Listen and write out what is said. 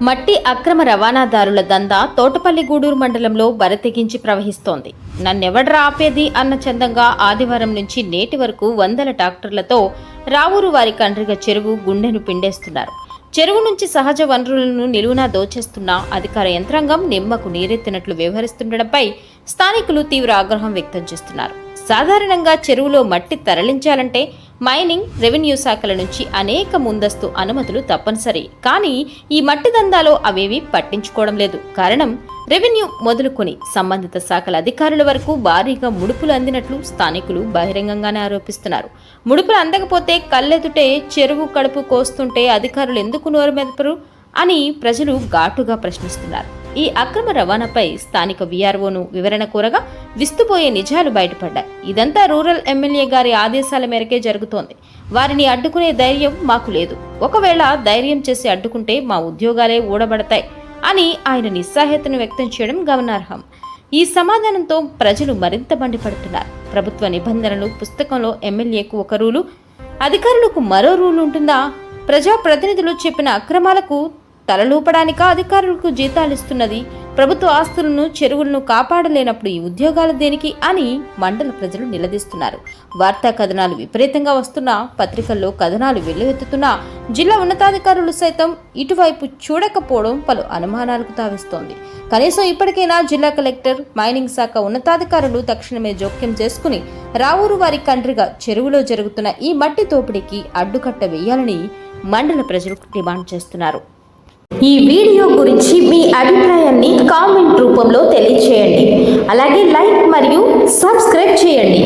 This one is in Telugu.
మట్టి అక్రమ రవాణాదారుల దందా తోటపల్లిగూడూరు మండలంలో బరితెగించి ప్రవహిస్తోంది. నన్నెవడ్రా ఆపేది అన్న చందంగా ఆదివారం నుంచి నేటి వరకు వందల ట్రాక్టర్లతో రావూరు వారి కండ్రిగ చెరువు గుండెను పిండేస్తున్నారు. చెరువు నుంచి సహజ వనరులను నిలువునా దోచేస్తున్న అధికార యంత్రాంగం నిమ్మకు నీరెత్తినట్లు వ్యవహరిస్తుండటంపై స్థానికులు తీవ్ర ఆగ్రహం వ్యక్తం చేస్తున్నారు. సాధారణంగా చెరువులో మట్టి తరలించాలంటే మైనింగ్, రెవెన్యూ శాఖల నుంచి అనేక ముందస్తు అనుమతులు తప్పనిసరి. కానీ ఈ మట్టి దందాలో అవేవి పట్టించుకోవడం లేదు. కారణం రెవెన్యూ మొదలుకొని సంబంధిత శాఖల అధికారుల వరకు భారీగా ముడుపులు అందినట్లు స్థానికులు బహిరంగంగానే ఆరోపిస్తున్నారు. ముడుపులు అందకపోతే కళ్ళెదుటే చెరువు కడుపు కోస్తుంటే అధికారులు ఎందుకు నోరు మెదపరు అని ప్రజలు ఘాటుగా ప్రశ్నిస్తున్నారు. ఈ అక్రమ రవాణాపై స్థానిక వీఆర్ఓను వివరణ కోరగా విస్తుపోయే నిజాలు బయటపడ్డాయి. ఇదంతా రూరల్ ఎమ్మెల్యే గారి ఆదేశాల మేరకే జరుగుతోంది. వారిని అడ్డుకునే ధైర్యం మాకు లేదు. ఒకవేళ ధైర్యం చేసి అడ్డుకుంటే మా ఉద్యోగాలే ఊడబడతాయి అని ఆయన నిస్సహాయతను వ్యక్తం చేయడం గమనార్హం. ఈ సమాధానంతో ప్రజలు మరింత మండిపడుతున్నారు. ప్రభుత్వ నిబంధనలు పుస్తకంలో ఎమ్మెల్యేకు ఒక రూలు, అధికారులకు మరో రూలు ఉంటుందా? ప్రజాప్రతినిధులు చెప్పిన అక్రమాలకు తలలూపడానికా అధికారులకు జీతాలిస్తున్నది? ప్రభుత్వ ఆస్తులను, చెరువులను కాపాడలేనప్పుడు ఈ ఉద్యోగాలు దేనికి అని మండల ప్రజలు నిలదీస్తున్నారు. వార్తా కథనాలు విపరీతంగా వస్తున్నా, పత్రికల్లో కథనాలు వెల్లువెత్తుతున్నా జిల్లా ఉన్నతాధికారులు సైతం ఇటువైపు చూడకపోవడం పలు అనుమానాలకు తావిస్తోంది. కనీసం ఇప్పటికైనా జిల్లా కలెక్టర్, మైనింగ్ శాఖ ఉన్నతాధికారులు తక్షణమే జోక్యం చేసుకుని రావూరు వారి కండ్రిగ చెరువులో జరుగుతున్న ఈ మట్టి దోపిడీకి అడ్డుకట్ట వేయాలని మండల ప్రజలు డిమాండ్ చేస్తున్నారు. ఈ వీడియో గురించి మీ అభిప్రాయాన్ని కామెంట్ రూపంలో తెలియజేయండి. అలాగే లైక్ మరియు సబ్స్క్రైబ్ చేయండి.